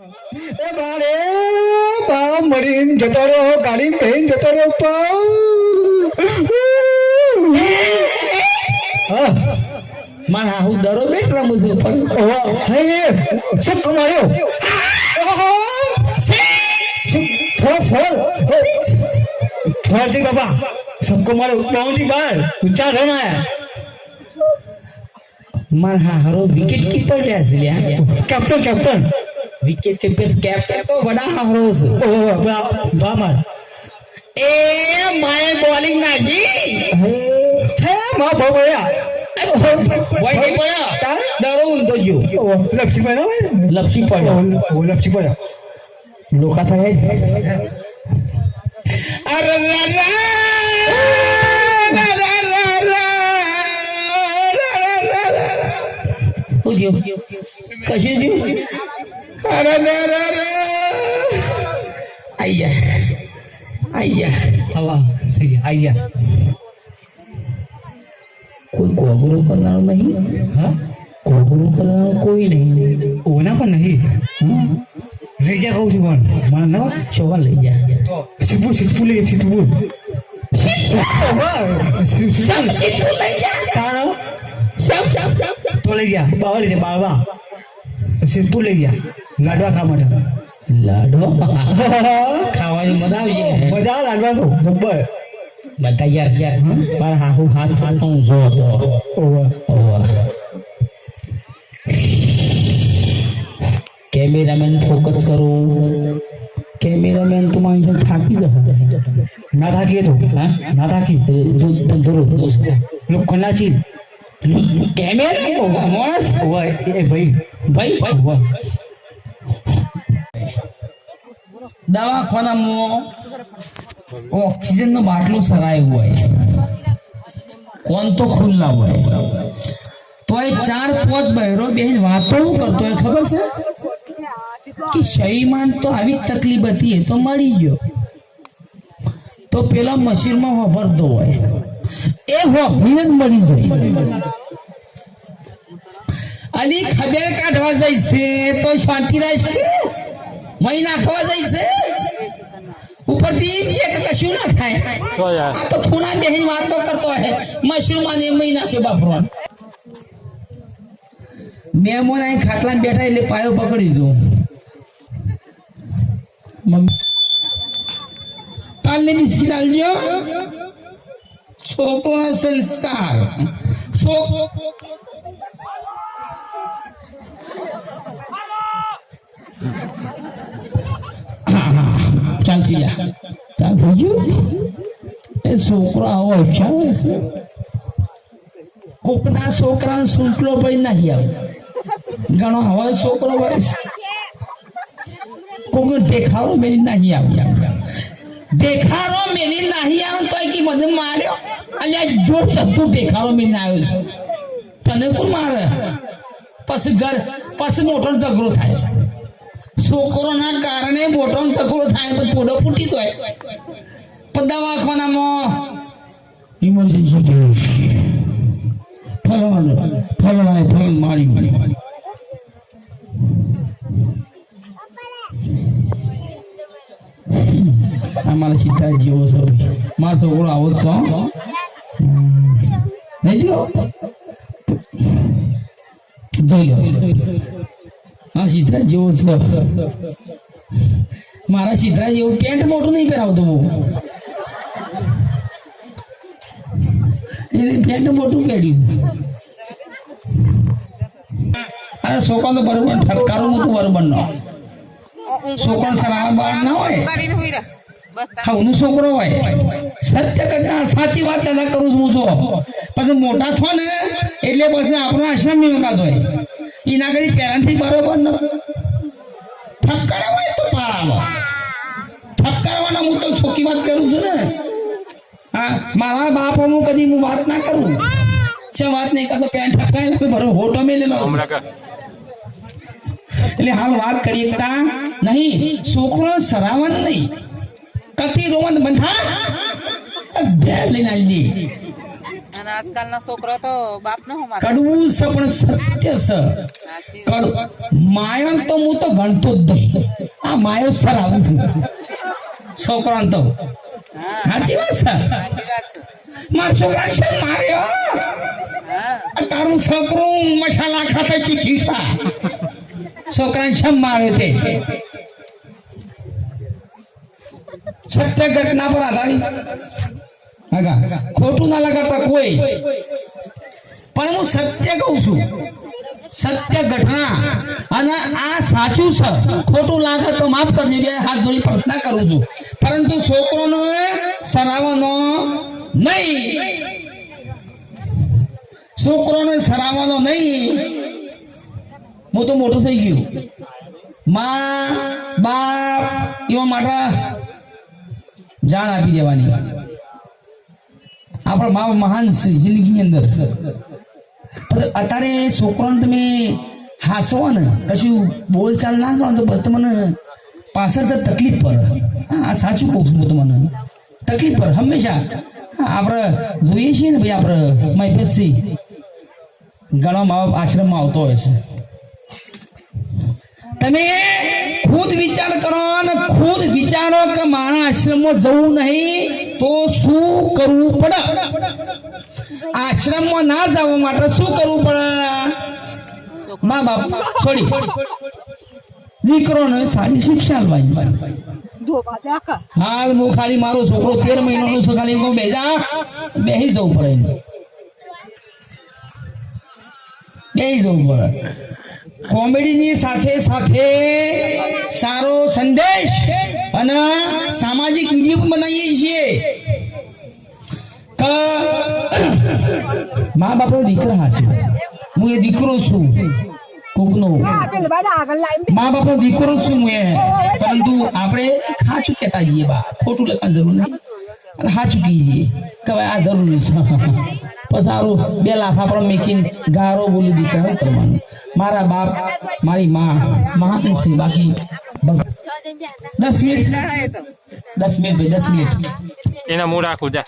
એ બારે બા મરીન જતો રહ્યો ગાડી પહેન જતો રહ્યો માર હાહુ દરો બેટ રમું છું પણ હે શું કમાયો ફોર जी बाबा सबको मारो बाउंड्री बार ऊंचा रहना है માર હારો વિકેટ કીપર છે લ્યા captain captain wicket keeper captain તો વડા હારો છે ओ बा मार એ માય બોલિંગ નાખી है मां भवया વઈ ગઈ પડ્યો દરો ઊંધો ગયો ओ लपसी पड़ा લપસી પડ્યો ओ लपसी पड़ा લોકા સાહેબ અરે ઉદ્યો કશું થયું અરે આયા हवा सही है आइया कोई कोगुरु करनारो नहीं हां कोगुरु करनारो कोई नहीं ओना पर नहीं ले जा कहू છું કોણ માર ના ચોવા લઈ જા તો સીધું લઈ સીધું સમ સીધું લઈ જા તારો સમ તો લઈ જા બાવા લઈ જા બાવા સીધું લઈ જા લાડવા ખા માટે લાડવા ખાવાની મજા આવી જાય મજા લાડવા તો જબ્બર બધા યાર પર હાહુ હાથ હું જો તો ઓવા कैमरामैन फोकस करो कैमरामैन तुम्हारी जो थाकी जा ना थाकी तो हाँ ना थाकी जो धरो लोग कोना छी कैमरा मोनस ओए ए भाई भाई दवाखाना में ऑक्सीजन નો બાટલો સરાય हुआ है कौन तो खुला हुआ है तो ये 4-5 બહેરો બેન વાતો કરતો હોય ખબર છે कि शहीमान तो આવી તકલીફ હતી એ તો મળી ગયો તો પેલા મશીન માં હોફરતો હોય એ હોફરીને જ મરી જાય અલી ખબર કાઢવા જાય છે તો શાંતિ રહેશે મહી નાખવા જાય છે ઉપરથી કે કશું ના થાય આ તો ખૂણા બેહીને વાતો કરતો હે મશીન માં ને મહી નાખે બાપરો મેમોન અહીં ખાટલા બેઠા એટલે પાયો પકડી દીધો કાલની બિસ્કીટ આલજો છોકરો સંસ્કાર ચાલ થઈ જા ચાલ થઈ ગયું એ છોકરો આવો ચાલે છે કોકના છોકરાને સૂંટલો પડી નાખી આવે ઘણો હવે છોકરો વરસ કોક દેખાડો મેલી નહીં આવી દેખાડો મેલી નહીં આવે તો કે મને માર્યો અલ્યા જોર ચતું દેખાડો મેલી આવ્યો છે તને કોણ મારે પછી મોટો ઝઘડો થાય છોકરોના કારણે મોટો ઝઘડો થાય તો થોડો ફૂટી જાય પણ દવાખાનામાં ઇમરજન્સી કેસ ફલન મારી અમારા સીતા જેવો છો મારો છોકરો આવો જ છો નહીં જોઈ લો હા સીધા જેવો છો મારા સીધા જેવું પેન્ટ મોટું નહીં પહેરાવતો હું પેન્ટ મોટું પહેર્યું અરે છોકરો તો બરોબર ઠપકારો નતું બરોબર નો છોકરો સરાવા બાળ ના હોય હાઉનો છોકરો હોય સત્ય કરતા સાચી વાત દાદા કરું છું જો પછી મોટા છો ને એટલે પછી આપણો આશ્રમ ની વિકાસ હોય એના કરી પહેલાથી બરોબર ન ઠપકારા હોય તો પાળાવો ઠપકારવાના હું તો છોકી વાત કરું છું ને હા મારા બાપ હું કદી હું વાત ના કરું છે વાત નહીં કરતો પેન્ટ ઠપકાય બરોબર હોટો મેલેલો એટલે હાલ વાત કરીએ તા નહીં છોકરો સરાવન નહીં કતી રોવન બંધા બે લઈને આવી અને આજકાલના છોકરો તો બાપનો હું મારે કડવું છે પણ સત્ય છે સાચી કડવું માયો તો હું તો ગણતો જ નહીં આ માયો સર આવું છું છોકરા તો હા સાચી વાત છે સાચી વાત છે મારા છોકરા છે માર્યો હા તારું છોકરું મસાલા ખાતે ચીખીસા છોકરાને શમ માર્યો તે સત્ય ઘટના પર આધારિત આગા ખોટું ના લગાડતા કોઈ પણ હું સત્ય કહું છું સત્ય ઘટના અને આ સાચું છે ખોટું લાગે તો માફ કરજો બે હાથ જોડી પ્રાર્થના કરું છું પરંતુ છોકરોને સરાવવાનો નહીં છોકરોને સરાવવાનો નહીં હું તો મોટું થઈ ગયું માં બાપ એવા માટે જાણ આપી દેવાની આપણા મા મહાન છે જિંદગીની અંદર અત્યારે છોકરાને તમે હાસો ને કશું બોલચાલ ના કરો તો બસ તમને પાછળ તો તકલીફ પડે હા સાચું કહું છું હું તમને તકલીફ પડે હંમેશા આપણે જોઈએ છીએ ને ભાઈ આપણે મહેપતસિંહ ઘણા મા બાપ આશ્રમમાં આવતો હોય છે તમે ખુદ વિચાર કરો અને ખુદ વિચારો કે મારા આશ્રમમાં જવું નહીં તો શું કરવું પડે આશ્રમમાં ના જવા માટે શું કરવું પડે મા બાપ છોડી દીકરોને સારી શિક્ષા આપવાની હાલ હું ખાલી મારો છોકરો 13 મહિનાનો છે ખાલી હું બેસી જવું પડે બેસી જવું પડે કોમેડીની સાથે સાથે સારો સંદેશ અને સામાજિક વિડીયો પણ બનાવીએ છીએ કે મા બાપનો દીકરા છે હું એ દીકરો છું કોકનો મા બાપનો દીકરો છું હું એ પરંતુ આપણે ખાચું કહેતા જઈએ બા ખોટું લખવાની જરૂર નહીં અને સાચું કહીએ કે ભાઈ આ જરૂરી છે પછી સારું 2 લાખ આપણે મેકીને ગારો બોલી દીકરા કરવાનું મારા બાપ મારી માં મહાન છે બાકી 10 મિનિટ 10 મિનિટ ભાઈ 10 મિનિટ એના મું રાખું જા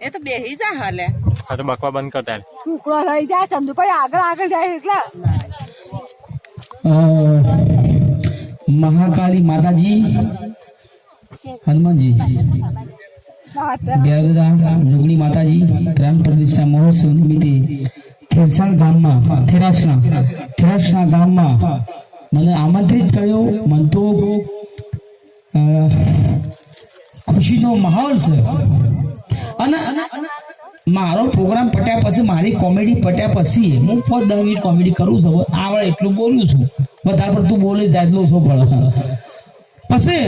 એ તો બેહી જા હાલે આ તો બકવા બંધ કરતા ટુકડો લઈ જાય ચંદુભાઈ આગળ જાય એટલે મહાકાળી માતાજી હનુમાનજી બેરદા જોગણી માતાજી ગ્રામ પ્રતિષ્ઠા મહોત્સવ નિમિત્તે થેરાસના ગામમાં મને આમંત્રિત કર્યો મને તો ખુશીનો માહોલ છે અને મારો પ્રોગ્રામ પટ્યા પછી મારી કોમેડી પટ્યા પછી હું 5-10 મિનિટ કોમેડી કરું છું આવડે એટલું બોલું છું વધારે પડતું બોલી જાય એટલું ઓછો પડે પછી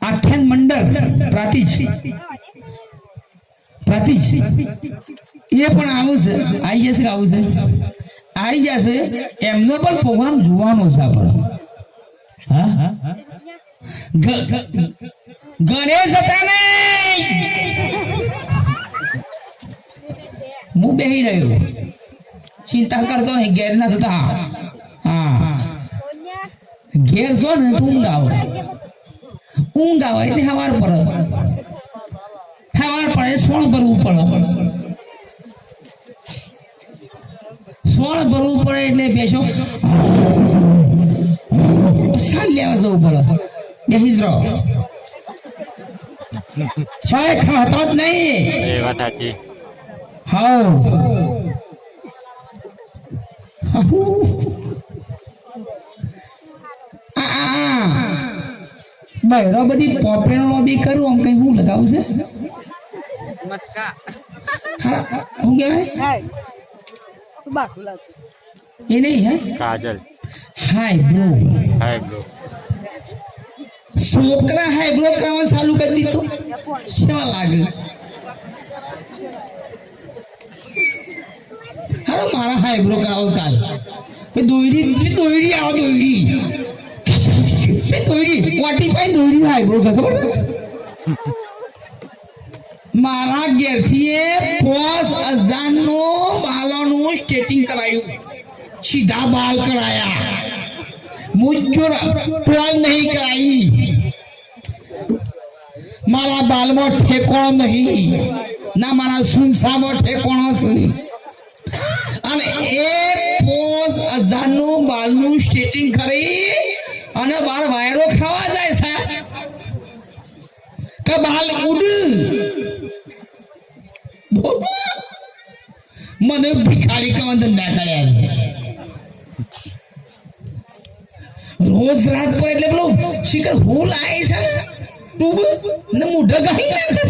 આખ્યાન મંડળ પ્રાતિજ એ પણ આવું છે આવી જશે આવું છે આવી જશે એમનો પણ પ્રોગ્રામ જોવાનો છે આપણે હા ગણેશ હતા ને હું બેહી રહ્યો ચિંતા કરતો નહીં ઘેર ના થતા હા ઘેર છો ને ઊંઘ આવે એટલે સવાર પડે સોણ ભરવું પડે એટલે બેસો સાલ લેવા જવું પડે બેસી જ રહો છોય ખાતો જ નહીં એ વાત સાચી હા બહેરો બધી પોપેણો બી કરું આમ કઈ હું લગાવું છે મસ્કા હું કહેવાય એ નહીં હે કાજલ હાય બ્રો છોકરા હાય બ્રો કામ ચાલુ કરી દીધું કેવા લાગે હારો મારા હાય બ્રો કરાવો કાલ દોયડી આવો દોયડી દોયડી હાય બ્રો ખબર મારા ઘેરથી 5000 નો બાલોનું સ્ટેટિંગ કરાયું સીધા બાલ કરાયા મુજો ટોલ નહીં કરાઈ મારા બાલમાં ઠેકોણો નહીં ના મારા સુનસામો ઠેકોણો છે અને 1,000 નું બાલનું સ્ટેટિંગ કરી અને બાર વાયરો ખાવા જાય છે કે બાલ ઉડ મને ભિખારી કવા ધંધા કર્યા રોજ રાત પર એટલે પેલો શિખર હું લાય છે તું ને મુઢા ગાઈ નાખે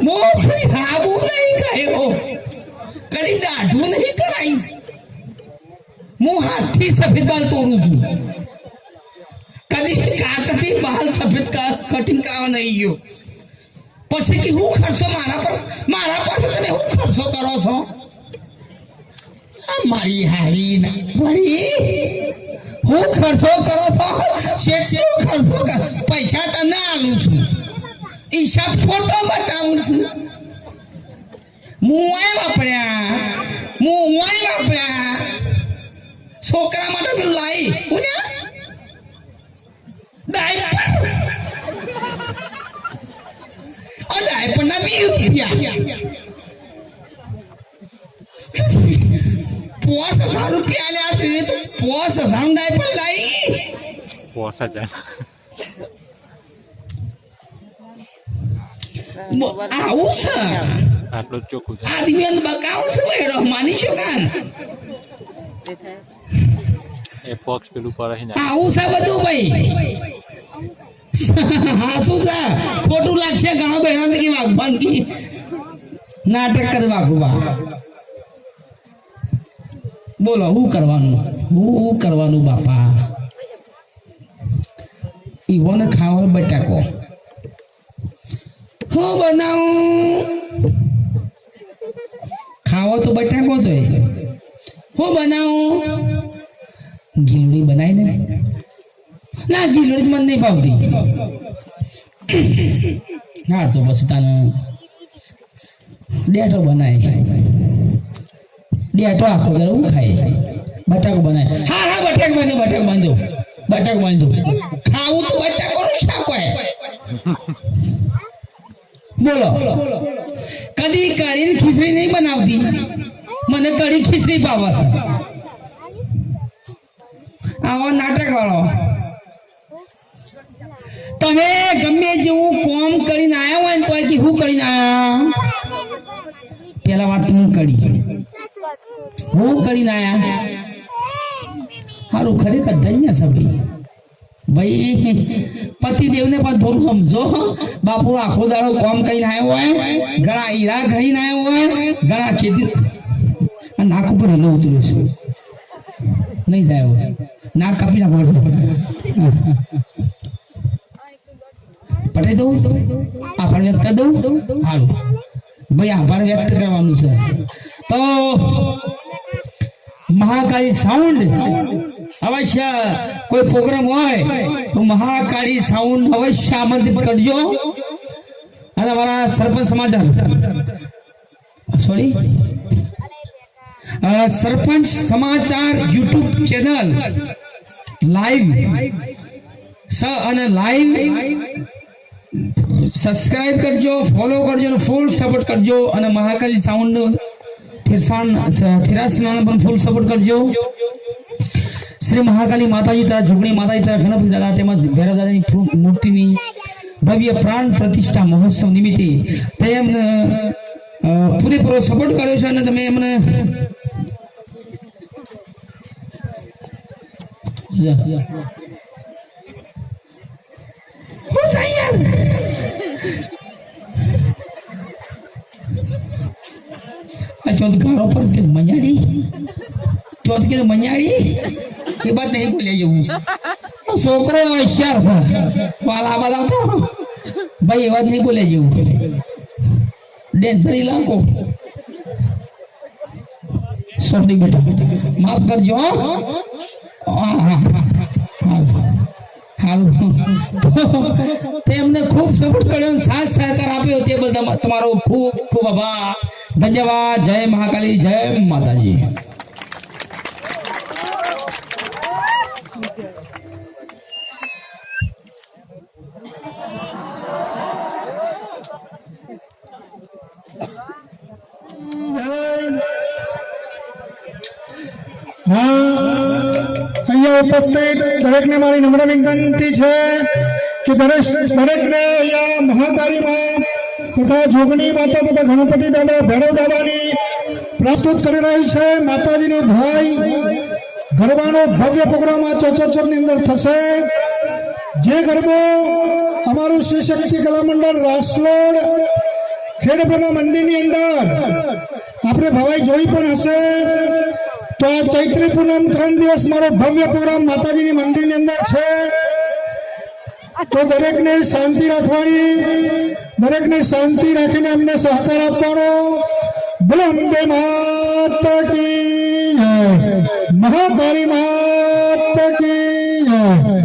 મોખરી હાબુ નહીં કહેવો કદી દાઢું નહીં કરાઈ હું હાથથી સફેદ બાલ તોડું છું કદી કાતથી બાલ સફેદ કટિંગ કરવા નહીં ગયો પછી કે હું ખર્ચો મારા પાસે તમે હું ખર્ચો કરો છો મારી હારી વળી હું ખર્ચો કરો છો કેટલો ખર્ચો પૈસા તને આલું છું હિસાબ ફોટો બતાવું છું હું વાપર્યા છોકરા માટે પેલું લાવી ડાયપર ના 20 રૂપિયા 5,000 રૂપિયા આલ્યા છે તો 5,000 ડાયપર લાવી 5,000 આવું છે આટલું ચોખ્ખું છે આદમી બકાવું છે ભાઈ રહમાની શોકાન એ ફોક્સ પેલું પર આવું છે બધું ભાઈ હા શું છે ખોટું લાગશે ઘણો બહેનો કે વાઘભાન કી નાટક કરે વાઘુબા બોલો હું કરવાનું બાપા ઈવોને ખાવા બટાકો હું બનાવું ખાવો તો બટાકો છે હું બનાવું ગીલડી બનાવી ને ના ગીલડી મને નહીં ભાવતી હા તો બસ તાનો ડેટો બનાય ડેટો આખો દર હું ખાય બટાકો બનાય હા બટાકો બાંધો ખાવું તો બટાકો નું શાક હોય બોલો કદી કઢી ખીચડી નહીં બનાવતી મને કઢી ખીચડી ભાવે છે આવો નાટક વાળો તમે ગમે જેવું કોમ કરીને આયા હોય ને તો હું કરીને આયા પેલા વાત હું કરીને આયા સારું ખરેખર ધન્ય છે ભાઈ પતિદેવ ને પણ થોડું સમજો બાપુ આખો દાડો કોમ કરીને આવ્યો હોય ઘણા હીરા ખાઈને આવ્યો હોય ઘણા ખેતી નાક ઉપર હેલો ઉતર્યો છે નહીં જાય નાક કાપી નાખો પટાઈ દઉં આભાર વ્યક્ત કરી દઉં હારું ભાઈ આભાર વ્યક્ત કરવાનું છે તો મહાકાળી સાઉન્ડ અવશ્ય કોઈ પ્રોગ્રામ હોય તો મહાકાળી સાઉન્ડ અવશ્ય આમંત્રિત કરજો અને અમારા સરપંચ સમાચાર સરપંચ સમાચાર યુટ્યુબ ચેનલ લાઈવ અને લાઈવ સબસ્ક્રાઇબ કરજો ફોલો કરજો અને ફૂલ સપોર્ટ કરજો અને મહાકાળી સાઉન્ડ થિરાસના પણ ફૂલ સપોર્ટ કરજો શ્રી મહાકાળી માતાજી તથા જોગણી માતાજી તથા ગણપતિ દાદા તેમજ ભૈરવ દાદાની મૂર્તિની ભવ્ય પ્રાણ પ્રતિષ્ઠા મહોત્સવ નિમિત્તે તેમને પૂરેપૂરો સપોર્ટ કર્યો છે અને તમે એમને गारो पर मनियाड़ी चौथ के मनियाड़ी ये बात नहीं बोले छोकरो होशियार था वाला वाला तो भाई ये बात नहीं बोले डेंजर इलाको सॉरी बेटा माफ कर जो તેમને ખૂબ સપોર્ટ કર્યો સાથ સહકાર આપ્યો તે બદલ તમારો ખૂબ ખૂબ આભાર ધન્યવાદ જય મહાકાળી જય માતાજી અહીંયા ઉપસ્થિત દરેકને મારી નમ્ર વિનંતી છે કે દરેકને અહીંયા મહાકાળીમાં તથા જોગણી માતા તથા ગણપતિ દાદા ભૈરવ દાદાની પ્રસ્તુત કરી રહી છે માતાજીની ભાઈ ગરબાનો ભવ્ય પ્રોગ્રામ આ ચોચોચરની અંદર થશે જે ગરબો અમારું શ્રી શક્તિ કલા મંડળ રાસલોડ ખેડબ્રહ્મા મંદિરની અંદર આપણે ભવાઈ જોઈ પણ હશે તો આ ચૈત્રી પૂનમ 3 દિવસ મારો ભવ્ય પ્રોગ્રામ માતાજીની મંદિરની અંદર છે તો દરેકને શાંતિ રાખવાની દરેકને શાંતિ રાખીને અમને સહકાર આપવાનો બોલો અંબે માતા કી જય મહાકાળી માતા કી જય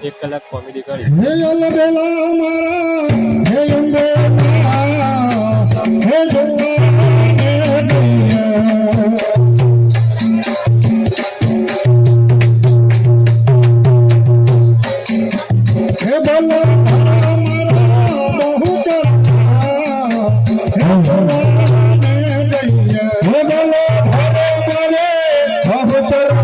એક કલાક કોમેડી કરી હે અલબેલા મારા હે અંબે મારા હે હે બોલો મારા બહુ ચલા હે બોલો ભરે બહુ ચલા